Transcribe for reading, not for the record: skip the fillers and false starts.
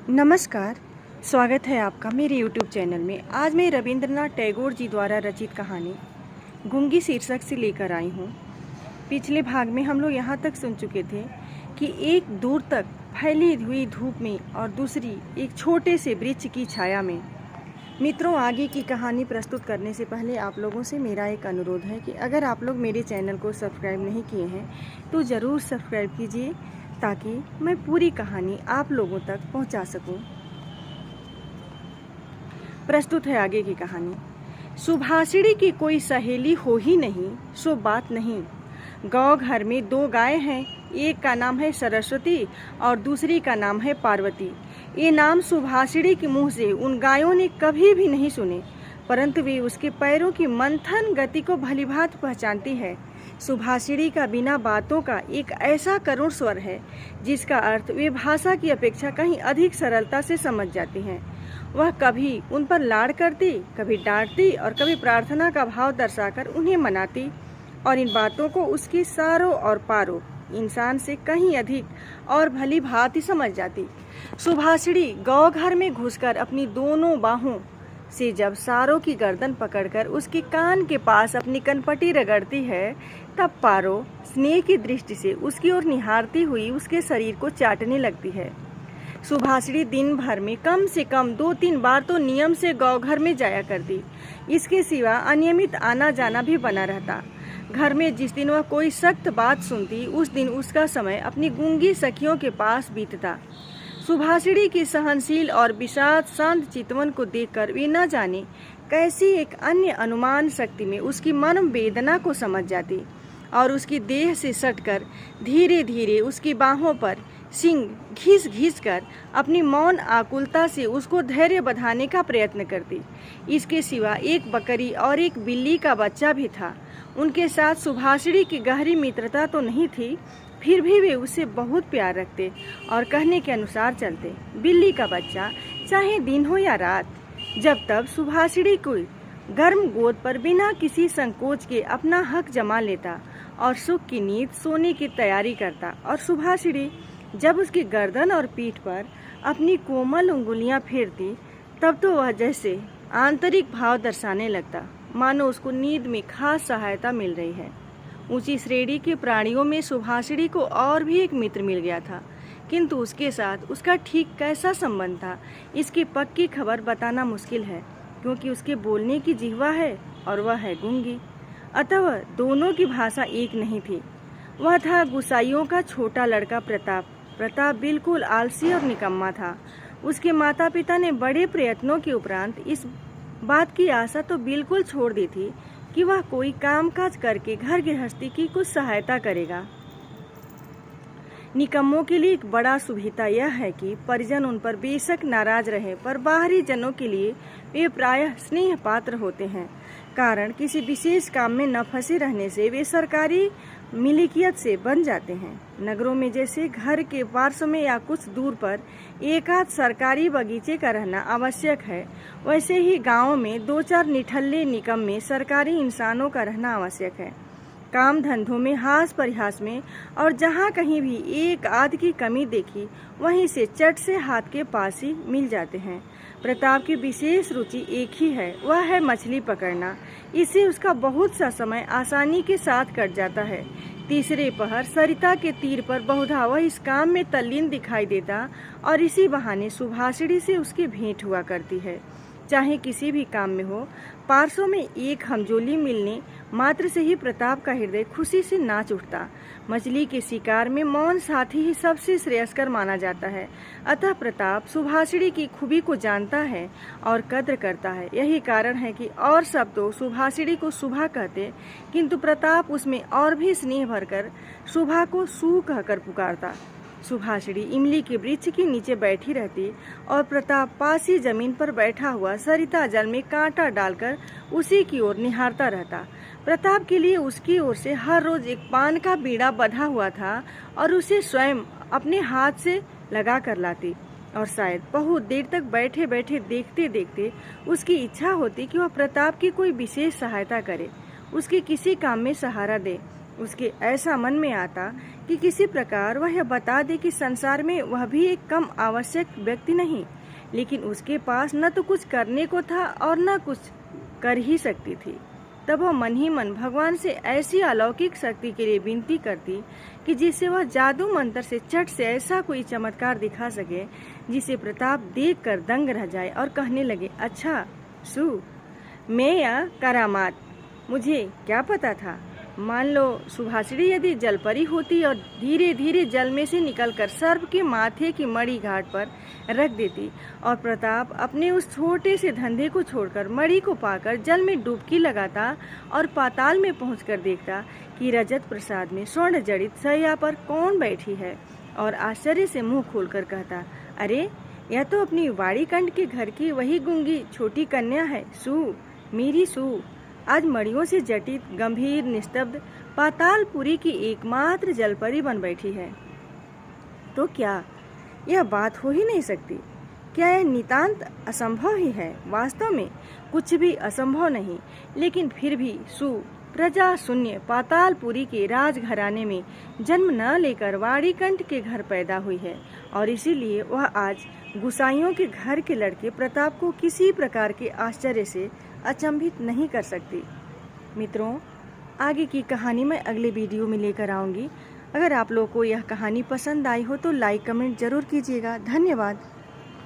नमस्कार, स्वागत है आपका मेरे YouTube चैनल में। आज मैं रविंद्रनाथ टैगोर जी द्वारा रचित कहानी गूंगी शीर्षक से लेकर आई हूँ। पिछले भाग में हम लोग यहाँ तक सुन चुके थे कि एक दूर तक फैली हुई धूप में और दूसरी एक छोटे से वृक्ष की छाया में। मित्रों, आगे की कहानी प्रस्तुत करने से पहले आप लोगों से मेरा एक अनुरोध है कि अगर आप लोग मेरे चैनल को सब्सक्राइब नहीं किए हैं तो ज़रूर सब्सक्राइब कीजिए ताकि मैं पूरी कहानी आप लोगों तक पहुंचा सकूं। प्रस्तुत है आगे की कहानी। सुभाषिणी की कोई सहेली हो ही नहीं सो बात नहीं। गांव घर में दो गाय हैं, एक का नाम है सरस्वती और दूसरी का नाम है पार्वती। ये नाम सुभाषिणी के मुंह से उन गायों ने कभी भी नहीं सुने, परंतु वे उसके पैरों की मंथन गति को भलीभांति पहचानती है। सुभाषिणी का बिना बातों का एक ऐसा करुण स्वर है जिसका अर्थ वे भाषा की अपेक्षा कहीं अधिक सरलता से समझ जाती हैं। वह कभी उन पर लाड़ करती, कभी डांटती और कभी प्रार्थना का भाव दर्शाकर उन्हें मनाती, और इन बातों को उसकी सारों और पारों इंसान से कहीं अधिक और भली भांति समझ जाती। सुभाषिणी गौ घर में घुसकर अपनी दोनों बाहों से जब सारों की गर्दन पकड़कर उसके कान के पास अपनी कनपटी रगड़ती है, तब पारो स्नेह की दृष्टि से उसकी ओर निहारती हुई उसके शरीर को चाटने लगती है। सुभाषिणी दिन भर में कम से कम 2-3 बार तो नियम से गौ घर में जाया करती। इसके सिवा अनियमित आना जाना भी बना रहता। घर में जिस दिन वह कोई सख्त बात सुनती, उस दिन उसका समय अपनी गूंगी सखियों के पास बीतता। सुभाषिणी की सहनशील और विषाद शांत चितवन को देखकर वे न जाने कैसी एक अन्य अनुमान शक्ति में उसकी मन वेदना को समझ जाती और उसकी देह से सटकर धीरे धीरे उसकी बाहों पर सिंग घिस घिस कर अपनी मौन आकुलता से उसको धैर्य बंधाने का प्रयत्न करती। इसके सिवा एक बकरी और एक बिल्ली का बच्चा भी था। उनके साथ सुभाषिणी की गहरी मित्रता तो नहीं थी, फिर भी वे उसे बहुत प्यार रखते और कहने के अनुसार चलते। बिल्ली का बच्चा चाहे दिन हो या रात, जब तब सुभाषिणी को गर्म गोद पर बिना किसी संकोच के अपना हक जमा लेता और सुख की नींद सोने की तैयारी करता। और सुभाषिणी जब उसकी गर्दन और पीठ पर अपनी कोमल उंगलियां फेरती, तब तो वह जैसे आंतरिक भाव दर्शाने लगता, मानो उसको नींद में खास सहायता मिल रही है। ऊंची श्रेणी के प्राणियों में सुभाषिणी को और भी एक मित्र मिल गया था, किंतु उसके साथ उसका ठीक कैसा संबंध था इसकी पक्की खबर बताना मुश्किल है, क्योंकि उसके बोलने की जिह्वा है और वह है गूंगी। अतः वह दोनों की भाषा एक नहीं थी। वह था गुसाइयों का छोटा लड़का प्रताप। प्रताप बिल्कुल आलसी और निकम्मा था। उसके माता पिता ने बड़े प्रयत्नों के उपरांत इस बात की आशा तो बिल्कुल छोड़ दी थी कि वह कोई कामकाज करके घर गृहस्थी की कुछ सहायता करेगा। निकम्मों के लिए एक बड़ा सुविधा यह है कि परिजन उन पर बेशक नाराज रहे, पर बाहरी जनों के लिए वे प्रायः स्नेह पात्र होते हैं। कारण किसी विशेष काम में न फंसे रहने से वे सरकारी मिलिकियत से बन जाते हैं। नगरों में जैसे घर के पार्श्व में या कुछ दूर पर एक आध सरकारी बगीचे का रहना आवश्यक है, वैसे ही गांवों में 2-4 निठल्ले निकम्मे सरकारी इंसानों का रहना आवश्यक है। काम धंधों में, हास परिहास में, और जहाँ कहीं भी एक आध की कमी देखी, वहीं से चट से हाथ के पास ही मिल जाते हैं। प्रताप की विशेष रुचि एक ही है, वह है मछली पकड़ना। इससे उसका बहुत सा समय आसानी के साथ कट जाता है। तीसरे पहर सरिता के तीर पर बहुधा वह इस काम में तल्लीन दिखाई देता और इसी बहाने सुभाषिणी से उसकी भेंट हुआ करती है। चाहे किसी भी काम में हो, पार्श्व में एक हमजोली मिलने मात्र से ही प्रताप का हृदय खुशी से नाच उठता। मछली के शिकार में मौन साथी ही सबसे श्रेयस्कर माना जाता है। अतः प्रताप सुभाषिणी की खूबी को जानता है और कद्र करता है। यही कारण है कि और सब तो सुभाषिणी को सुभा कहते, किंतु प्रताप उसमें और भी स्नेह भरकर सुभा को सू कहकर पुकारता। सुभाषिणी इमली के वृक्ष के नीचे बैठी रहती और प्रताप पास ही जमीन पर बैठा हुआ सरिता जल में कांटा डालकर उसी की ओर निहारता रहता। प्रताप के लिए उसकी ओर से हर रोज एक पान का बीड़ा बंधा हुआ था और उसे स्वयं अपने हाथ से लगा कर लाती, और शायद बहुत देर तक बैठे बैठे देखते देखते उसकी इच्छा होती कि वह प्रताप की कोई विशेष सहायता करे, उसके किसी काम में सहारा दे। उसके ऐसा मन में आता कि किसी प्रकार वह यह बता दे कि संसार में वह भी एक कम आवश्यक व्यक्ति नहीं, लेकिन उसके पास न तो कुछ करने को था और न कुछ कर ही सकती थी। तब वह मन ही मन भगवान से ऐसी अलौकिक शक्ति के लिए विनती करती कि जिससे वह जादू मंत्र से चट से ऐसा कोई चमत्कार दिखा सके जिसे प्रताप देखकर दंग रह जाए और कहने लगे, अच्छा सु, मैं या करामात, मुझे क्या पता था। मान लो सुभाषिणी यदि जलपरी होती और धीरे धीरे जल में से निकलकर सर्प के माथे की मणि घाट पर रख देती और प्रताप अपने उस छोटे से धंधे को छोड़कर मणि को पाकर जल में डुबकी लगाता और पाताल में पहुंचकर देखता कि रजत प्रसाद में स्वर्ण जड़ित सैया पर कौन बैठी है, और आश्चर्य से मुंह खोलकर कहता, अरे यह तो अपनी वाड़ीकंठ के घर की वही गूंगी छोटी कन्या है, सु, मेरी सु। आज मड़ियों से जटित, गंभीर, निस्तब्ध पातालपुरी की एकमात्र जलपरी बन बैठी है। तो क्या यह बात हो ही नहीं सकती? क्या यह नितांत असंभव ही है? वास्तव में कुछ भी असंभव नहीं, लेकिन फिर भी सु प्रजा शून्य पातालपुरी के राजघराने में जन्म न लेकर वाड़ीकंठ के घर पैदा हुई है, और इसीलिए वह आज गुसाइयों के घर के लड़के प्रताप को किसी प्रकार के आश्चर्य से अचंभित नहीं कर सकती। मित्रों, आगे की कहानी मैं अगले वीडियो में लेकर आऊंगी। अगर आप लोगों को यह कहानी पसंद आई हो तो लाइक कमेंट जरूर कीजिएगा। धन्यवाद।